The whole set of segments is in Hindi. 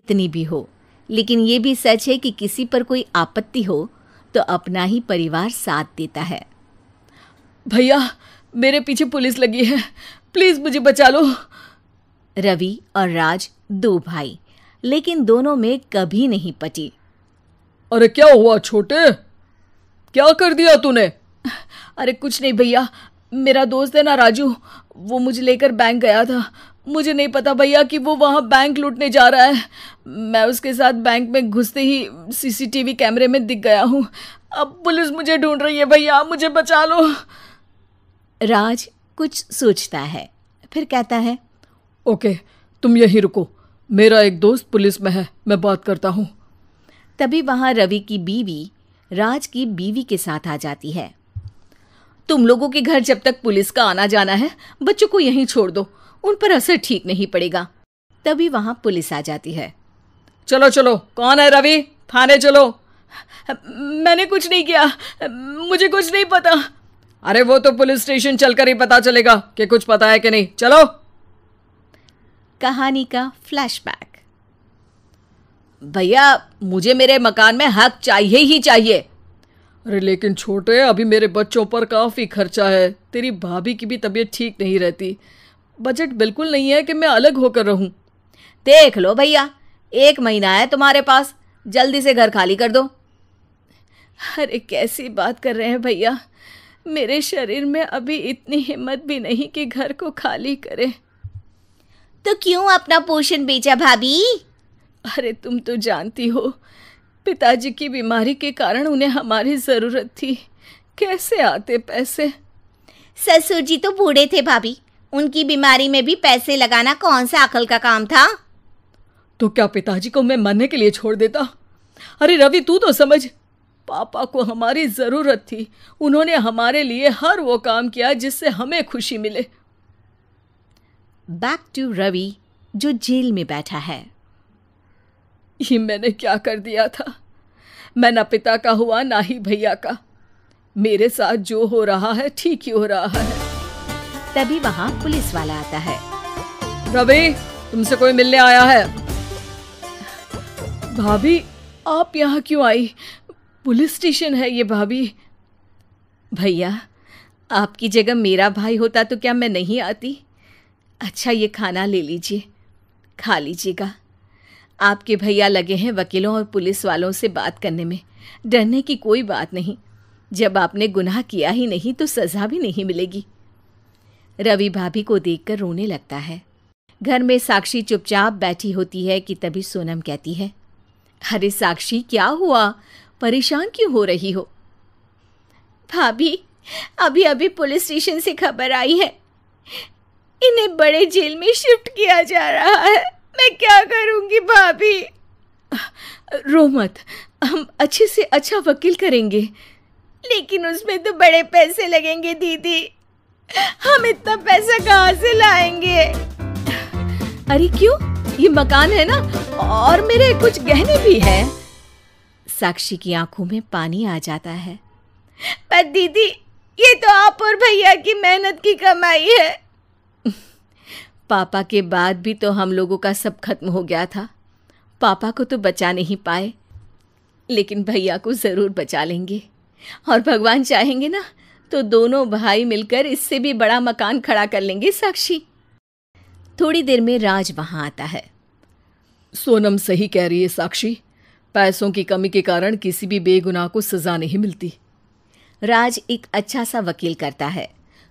इतनी भी हो, लेकिन ये भी सच है कि किसी पर कोई आपत्ति हो तो अपना ही परिवार साथ देता है। भैया, मेरे पीछे पुलिस लगी है, प्लीज मुझे बचा लो। रवि और राज दो भाई, लेकिन दोनों में कभी नहीं पटी। अरे क्या हुआ छोटे, क्या कर दिया तूने? अरे कुछ नहीं भैया, मेरा दोस्त है ना राजू, वो मुझे लेकर बैंक गया था। मुझे नहीं पता भैया कि वो वहाँ बैंक लूटने जा रहा है। मैं उसके साथ बैंक में घुसते ही सीसीटीवी कैमरे में दिख गया हूँ। अब पुलिस मुझे ढूंढ रही है भैया, मुझे बचा लो। राज कुछ सोचता है, फिर कहता है, ओके, तुम यहीं रुको, मेरा एक दोस्त पुलिस में है, मैं बात करता हूँ। तभी वहां रवि की बीवी राज की बीवी के साथ आ जाती है। तुम लोगों के घर जब तक पुलिस का आना जाना है, बच्चों को यहीं छोड़ दो, उन पर असर ठीक नहीं पड़ेगा। तभी वहां पुलिस आ जाती है। चलो चलो, कौन है रवि, थाने चलो। मैंने कुछ नहीं किया, मुझे कुछ नहीं पता। अरे वो तो पुलिस स्टेशन चलकर ही पता चलेगा कि कुछ पता है कि नहीं, चलो। कहानी का फ्लैशबैक। भैया, मुझे मेरे मकान में हक चाहिए ही चाहिए। अरे लेकिन छोटे, अभी मेरे बच्चों पर काफ़ी खर्चा है, तेरी भाभी की भी तबीयत ठीक नहीं रहती, बजट बिल्कुल नहीं है कि मैं अलग होकर रहूं। देख लो भैया, 1 महीना है तुम्हारे पास, जल्दी से घर खाली कर दो। अरे कैसी बात कर रहे हैं भैया, मेरे शरीर में अभी इतनी हिम्मत भी नहीं कि घर को खाली करे। तो क्यों अपना पोषण बेचा भाभी? अरे तुम तो जानती हो, पिताजी की बीमारी के कारण उन्हें हमारी ज़रूरत थी, कैसे आते पैसे। ससुर जी तो बूढ़े थे भाभी, उनकी बीमारी में भी पैसे लगाना कौन सा अकल का काम था? तो क्या पिताजी को मैं मरने के लिए छोड़ देता? अरे रवि, तू तो समझ, पापा को हमारी ज़रूरत थी, उन्होंने हमारे लिए हर वो काम किया जिससे हमें खुशी मिले। बैक टू रवि, जो जेल में बैठा है। ये मैंने क्या कर दिया था? मैं ना पिता का हुआ ना ही भैया का। मेरे साथ जो हो रहा है ठीक ही हो रहा है। तभी वहां पुलिस वाला आता है। रवि, तुमसे कोई मिलने आया है। भाभी, आप यहाँ क्यों आई? पुलिस स्टेशन है ये भाभी। भैया, आपकी जगह मेरा भाई होता तो क्या मैं नहीं आती? अच्छा, ये खाना ले लीजिए, खा लीजिएगा। आपके भैया लगे हैं वकीलों और पुलिस वालों से बात करने में, डरने की कोई बात नहीं। जब आपने गुनाह किया ही नहीं तो सज़ा भी नहीं मिलेगी। रवि भाभी को देखकर रोने लगता है। घर में साक्षी चुपचाप बैठी होती है कि तभी सोनम कहती है, अरे साक्षी, क्या हुआ, परेशान क्यों हो रही हो? भाभी, अभी अभी पुलिस स्टेशन से खबर आई है, इन्हें बड़े जेल में शिफ्ट किया जा रहा है। मैं क्या करूंगी भाभी? रो मत, हम अच्छे से अच्छा वकील करेंगे। लेकिन उसमें तो बड़े पैसे लगेंगे दीदी, हम इतना पैसा कहाँ से लाएंगे? अरे क्यों, ये मकान है ना, और मेरे कुछ गहने भी है। साक्षी की आंखों में पानी आ जाता है। पर दीदी, ये तो आप और भैया की मेहनत की कमाई है। पापा के बाद भी तो हम लोगों का सब खत्म हो गया था। पापा को तो बचा नहीं पाए, लेकिन भैया को ज़रूर बचा लेंगे, और भगवान चाहेंगे ना तो दोनों भाई मिलकर इससे भी बड़ा मकान खड़ा कर लेंगे। साक्षी। थोड़ी देर में राज वहां आता है। सोनम सही कह रही है साक्षी, पैसों की कमी के कारण किसी भी बेगुनाह को सज़ा नहीं मिलती। राज एक अच्छा सा वकील करता है।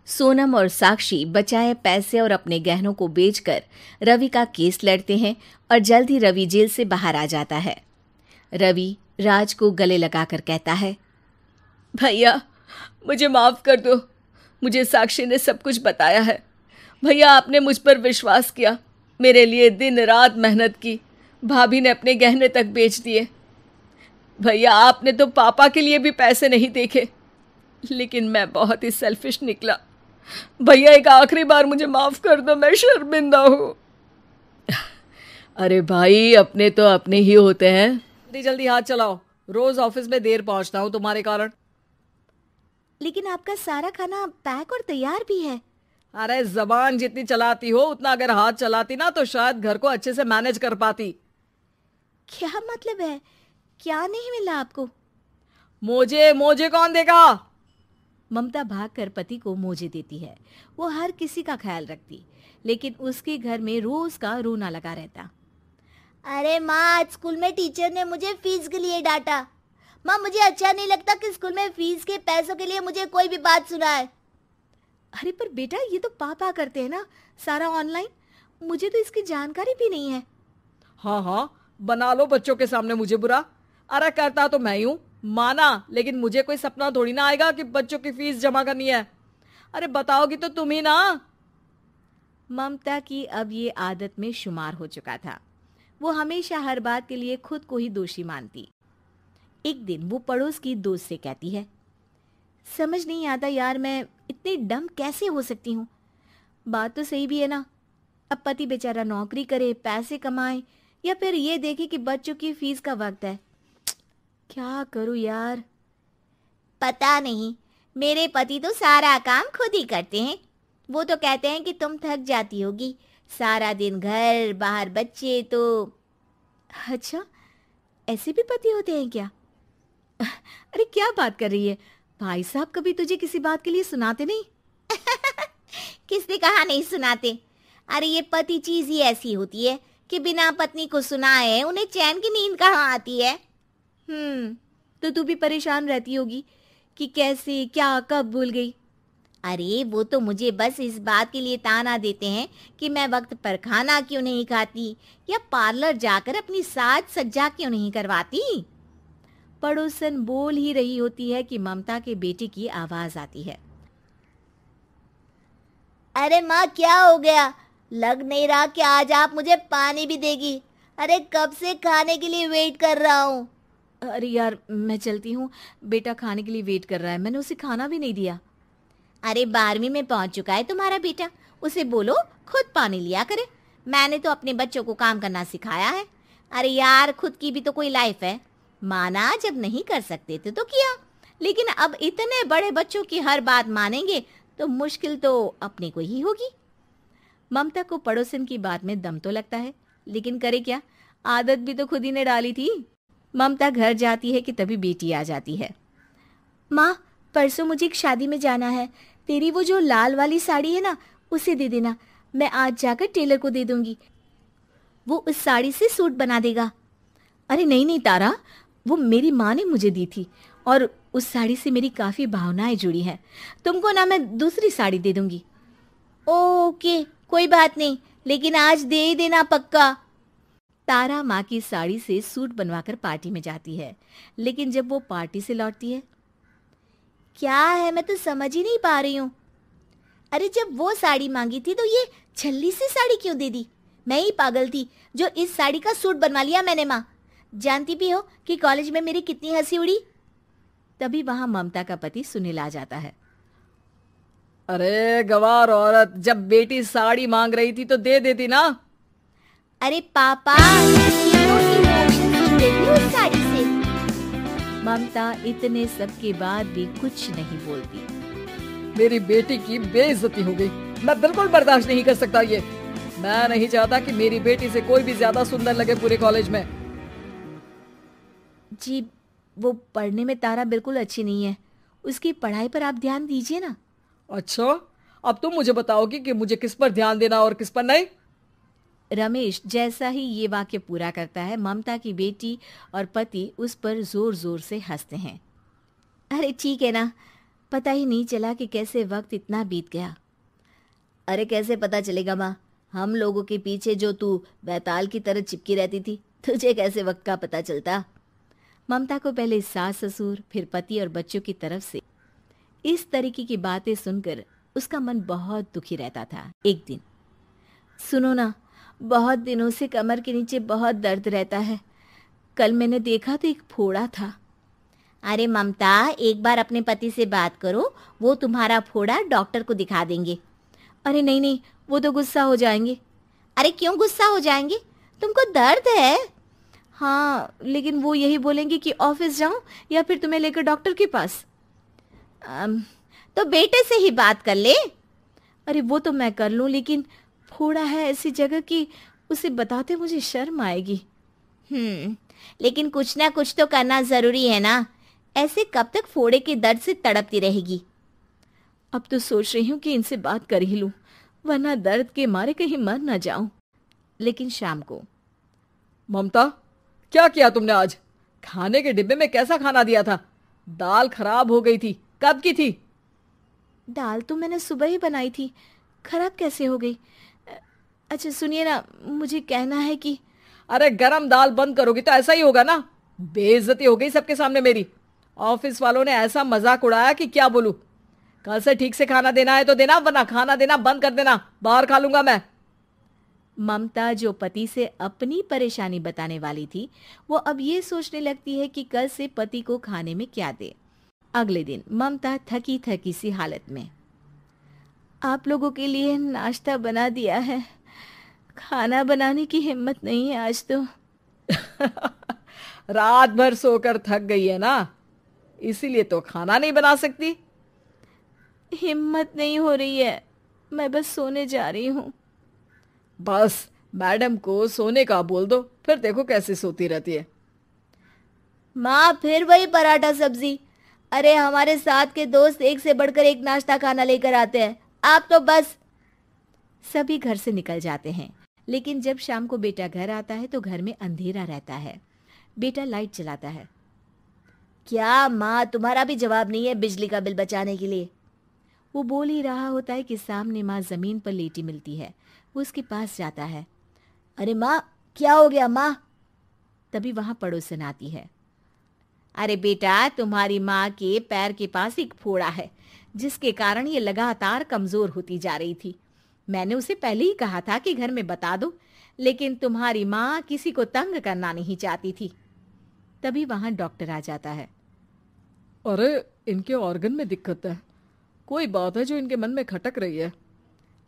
सोनम और साक्षी बचाए पैसे और अपने गहनों को बेचकर रवि का केस लड़ते हैं और जल्द ही रवि जेल से बाहर आ जाता है। रवि राज को गले लगाकर कहता है, भैया मुझे माफ़ कर दो, मुझे साक्षी ने सब कुछ बताया है। भैया, आपने मुझ पर विश्वास किया, मेरे लिए दिन रात मेहनत की, भाभी ने अपने गहने तक बेच दिए। भैया, आपने तो पापा के लिए भी पैसे नहीं देखे, लेकिन मैं बहुत ही सेल्फिश निकला। भैया, एक आखिरी बार मुझे माफ़ कर दो, मैं शर्मिंदा हूँ। अरे भाई, अपने तो अपने ही होते हैं। जल्दी जल्दी हाथ चलाओ, रोज ऑफिस में देर पहुंचता हूँ तुम्हारे कारण। लेकिन आपका सारा खाना पैक और तैयार भी है। अरे जबान जितनी चलाती हो उतना अगर हाथ चलाती ना तो शायद घर को अच्छे से मैनेज कर पाती। क्या मतलब है? क्या नहीं मिला आपको? मोजे मोजे कौन देगा? ममता भागकर पति को मोजे देती है। वो हर किसी का ख्याल रखती, लेकिन उसके घर में रोज का रोना लगा रहता। अरे माँ, आज स्कूल में टीचर ने मुझे फीस के लिए डांटा। माँ, मुझे अच्छा नहीं लगता कि स्कूल में फीस के पैसों के लिए मुझे कोई भी बात सुनाए। अरे पर बेटा, ये तो पापा करते हैं ना, सारा ऑनलाइन। मुझे तो इसकी जानकारी भी नहीं है। हाँ हाँ, बना लो बच्चों के सामने मुझे बुरा। अरे करता तो मैं ही हूँ, माना, लेकिन मुझे कोई सपना थोड़ी ना आएगा कि बच्चों की फीस जमा करनी है। अरे बताओगी तो तुम ही ना। ममता की अब ये आदत में शुमार हो चुका था। वो हमेशा हर बात के लिए खुद को ही दोषी मानती। एक दिन वो पड़ोस की दोस्त से कहती है, समझ नहीं आता यार, मैं इतनी डम कैसे हो सकती हूँ। बात तो सही भी है ना। अब पति बेचारा नौकरी करे, पैसे कमाए, या फिर ये देखे कि बच्चों की फीस का वक्त है। क्या करूँ यार। पता नहीं, मेरे पति तो सारा काम खुद ही करते हैं। वो तो कहते हैं कि तुम थक जाती होगी, सारा दिन घर बाहर बच्चे। तो अच्छा, ऐसे भी पति होते हैं क्या? अरे क्या बात कर रही है? भाई साहब कभी तुझे किसी बात के लिए सुनाते नहीं? किसने कहा नहीं सुनाते? अरे ये पति चीज ही ऐसी होती है कि बिना पत्नी को सुनाए उन्हें चैन की नींद कहाँ आती है। तो तू भी परेशान रहती होगी कि कैसे, क्या, कब भूल गई। अरे वो तो मुझे बस इस बात के लिए ताना देते हैं कि मैं वक्त पर खाना क्यों नहीं खाती, या पार्लर जाकर अपनी साज सज्जा क्यों नहीं करवाती। पड़ोसन बोल ही रही होती है कि ममता के बेटे की आवाज आती है। अरे माँ, क्या हो गया? लग नहीं रहा कि आज आप मुझे पानी भी देगी। अरे कब से खाने के लिए वेट कर रहा हूँ। अरे यार, मैं चलती हूँ, बेटा खाने के लिए वेट कर रहा है। मैंने उसे खाना भी नहीं दिया। अरे 12वीं में पहुंच चुका है तुम्हारा बेटा, उसे बोलो खुद पानी लिया करे। मैंने तो अपने बच्चों को काम करना सिखाया है। अरे यार, खुद की भी तो कोई लाइफ है। माना जब नहीं कर सकते थे तो किया, लेकिन अब इतने बड़े बच्चों की हर बात मानेंगे तो मुश्किल तो अपने को ही होगी। ममता को पड़ोसन की बात में दम तो लगता है, लेकिन करे क्या, आदत भी तो खुद ही ने डाली थी। ममता घर जाती है कि तभी बेटी आ जाती है। माँ, परसों मुझे एक शादी में जाना है। तेरी वो जो लाल वाली साड़ी है ना, उसे दे देना। मैं आज जाकर टेलर को दे दूंगी, वो उस साड़ी से सूट बना देगा। अरे नहीं नहीं तारा, वो मेरी माँ ने मुझे दी थी और उस साड़ी से मेरी काफ़ी भावनाएं जुड़ी हैं। तुमको ना मैं दूसरी साड़ी दे दूंगी। ओके, कोई बात नहीं, लेकिन आज दे ही देना पक्का। तारा माँ की साड़ी से सूट बनवाकर पार्टी में जाती है, लेकिन जब वो पार्टी से लौटती है, क्या है, मैं तो समझ ही नहीं पा रही हूँ। अरे जब वो साड़ी मांगी थी तो ये छल्ली सी साड़ी क्यों दे दी? मैं ही पागल थी जो इस साड़ी का सूट बनवा लिया मैंने। माँ, जानती भी हो कि कॉलेज में मेरी कितनी हंसी उड़ी। तभी वहां ममता का पति सुनील आ जाता है। अरे गवार औरत, जब बेटी साड़ी मांग रही थी तो दे देती ना। अरे पापा, ये तो इमोशन दे दी उस साड़ी से। ममता इतने सब के बाद भी कुछ नहीं बोलती। मेरी बेटी की बेइज्जती हो गई। मैं बिल्कुल बर्दाश्त नहीं कर सकता ये। मैं नहीं चाहता कि मेरी बेटी से कोई भी ज्यादा सुंदर लगे पूरे कॉलेज में। जी, वो पढ़ने में तारा बिल्कुल अच्छी नहीं है, उसकी पढ़ाई पर आप ध्यान दीजिए ना। अच्छा, अब तुम मुझे बताओगी कि मुझे किस पर ध्यान देना और किस पर नहीं। रमेश जैसा ही ये वाक्य पूरा करता है, ममता की बेटी और पति उस पर जोर जोर से हंसते हैं। अरे ठीक है ना, पता ही नहीं चला कि कैसे वक्त इतना बीत गया। अरे कैसे पता चलेगा माँ, हम लोगों के पीछे जो तू बैताल की तरह चिपकी रहती थी, तुझे कैसे वक्त का पता चलता। ममता को पहले सास ससुर, फिर पति और बच्चों की तरफ से इस तरीके की बातें सुनकर उसका मन बहुत दुखी रहता था। एक दिन, सुनो ना, बहुत दिनों से कमर के नीचे बहुत दर्द रहता है। कल मैंने देखा तो एक फोड़ा था। अरे ममता, एक बार अपने पति से बात करो, वो तुम्हारा फोड़ा डॉक्टर को दिखा देंगे। अरे नहीं नहीं, वो तो गुस्सा हो जाएंगे। अरे क्यों गुस्सा हो जाएंगे? तुमको दर्द है। हाँ, लेकिन वो यही बोलेंगे कि ऑफिस जाऊं या फिर तुम्हें लेकर डॉक्टर के पास। तो बेटे से ही बात कर ले। अरे वो तो मैं कर लूं, लेकिन फोड़ा है ऐसी जगह कि उसे बताते मुझे शर्म आएगी। लेकिन कुछ ना कुछ तो करना जरूरी है ना। ऐसे कब तक फोड़े के दर्द से तड़पती रहेगी? अब तो सोच रही हूँ कि इनसे बात कर ही लूं, वरना दर्द के मारे कहीं मर ना जाऊं। लेकिन शाम को, ममता, क्या किया तुमने आज? खाने के डिब्बे में कैसा खाना दिया था? दाल खराब हो गई थी। कब की थी? दाल तो मैंने सुबह ही बनाई थी, खराब कैसे हो गई? अच्छा सुनिए ना, मुझे कहना है कि अरे गरम दाल बंद करोगी तो ऐसा ही होगा ना। बेइज्जती हो गई सबके सामने मेरी। ऑफिस वालों ने ऐसा मजाक उड़ाया कि क्या बोलूं। कल से ठीक से खाना देना है तो देना, वरना खाना देना बंद कर देना। बाहर खा लूंगा मैं। ममता, जो पति से अपनी परेशानी बताने वाली थी, वो अब ये सोचने लगती है कि कल से पति को खाने में क्या दे। अगले दिन ममता थकी थकी सी हालत में, आप लोगों के लिए नाश्ता बना दिया है, खाना बनाने की हिम्मत नहीं है आज तो। रात भर सोकर थक गई है ना, इसीलिए तो खाना नहीं बना सकती। हिम्मत नहीं हो रही है, मैं बस सोने जा रही हूँ। बस मैडम को सोने का बोल दो, फिर देखो कैसे सोती रहती है। माँ, फिर वही पराठा सब्जी। अरे हमारे साथ के दोस्त एक से बढ़कर एक नाश्ता खाना लेकर आते हैं, आप तो बस। सभी घर से निकल जाते हैं, लेकिन जब शाम को बेटा घर आता है तो घर में अंधेरा रहता है। बेटा लाइट जलाता है। क्या माँ, तुम्हारा भी जवाब नहीं है बिजली का बिल बचाने के लिए? वो बोल ही रहा होता है कि सामने माँ जमीन पर लेटी मिलती है। वो उसके पास जाता है। अरे माँ, क्या हो गया माँ? तभी वहां पड़ोसन आती है। अरे बेटा, तुम्हारी माँ के पैर के पास एक फोड़ा है, जिसके कारण ये लगातार कमजोर होती जा रही थी। मैंने उसे पहले ही कहा था कि घर में बता दो, लेकिन तुम्हारी माँ किसी को तंग करना नहीं चाहती थी। तभी वहां डॉक्टर आ जाता है। अरे इनके ऑर्गन में दिक्कत है, कोई बात है जो इनके मन में खटक रही है।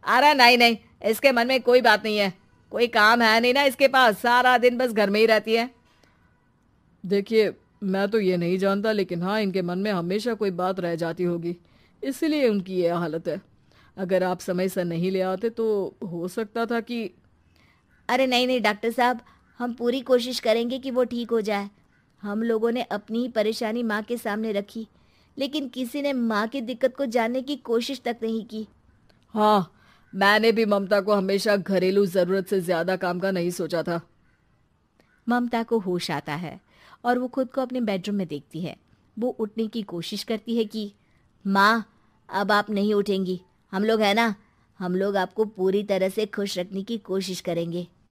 अरे नहीं नहीं, इसके मन में कोई बात नहीं है, कोई काम है नहीं ना इसके पास, सारा दिन बस घर में ही रहती है। देखिए, मैं तो ये नहीं जानता, लेकिन हाँ, इनके मन में हमेशा कोई बात रह जाती होगी, इसीलिए उनकी ये हालत है। अगर आप समय से नहीं ले आते तो हो सकता था कि। अरे नहीं नहीं डॉक्टर साहब, हम पूरी कोशिश करेंगे कि वो ठीक हो जाए। हम लोगों ने अपनी ही परेशानी माँ के सामने रखी, लेकिन किसी ने माँ की दिक्कत को जानने की कोशिश तक नहीं की। हाँ, मैंने भी ममता को हमेशा घरेलू जरूरत से ज्यादा काम का नहीं सोचा था। ममता को होश आता है और वो खुद को अपने बेडरूम में देखती है। वो उठने की कोशिश करती है कि माँ, अब आप नहीं उठेंगी, हम लोग है ना, हम लोग आपको पूरी तरह से खुश रखने की कोशिश करेंगे।